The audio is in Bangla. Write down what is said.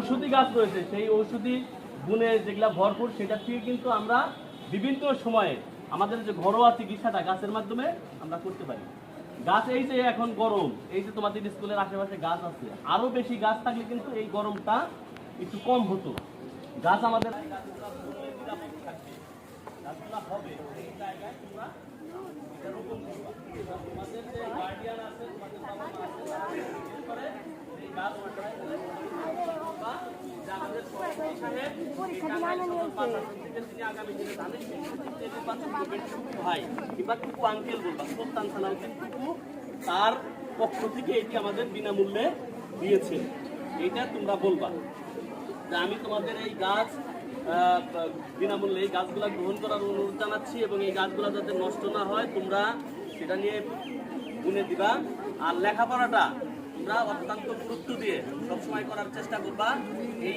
ঔষধি গাছ রয়েছে, সেই ঔষধি গুণে যেগুলা ভরপুর, সেটা থেকে কিন্তু আমরা বিভিন্ন সময়ে আমাদের যে ঘরোয়া চিকিৎসাটা গাছের মাধ্যমে আমরা করতে পারি। গাছ এই যে এখন গরম, এই যে তোমাদের স্কুলের আশেপাশে গাছ আছে, আরো বেশি গাছ থাকলে কিন্তু এই গরমটা একটু কম হতো। গাছ আমাদের গাছগুলা হবে এই জায়গায় তোমরা এরকম করবা। তোমাদের যে গার্ডিয়ান আছে, তোমাদের বাবা মা আছে, তারা জিজ্ঞেস করে এই গাছ বা যে আমাদের সভাপতি সাহেব এই টাঙ্গাইল সদর বাস আসন থেকে তিনি আগামী দিনে জানেন নির্বাচন করবেন টুকু ভাই কিংবা টুকু আঙ্কেল বলবা, সুলতান সালাউদ্দিন টুকু, তার পক্ষ থেকে এটি আমাদের বিনামূল্যে দিয়েছে। এইটা তোমরা বলবা যে আমি তোমাদের এই গাছ বিনামূল্যে এই গাছগুলা গ্রহণ করার অনুরোধ জানাচ্ছি, এবং এই গাছগুলা যাতে নষ্ট না হয় তোমরা সেটা নিয়ে গুনে দিবা। আর লেখাপড়াটা তোমরা অত্যন্ত গুরুত্ব দিয়ে সবসময় করার চেষ্টা করবা। এই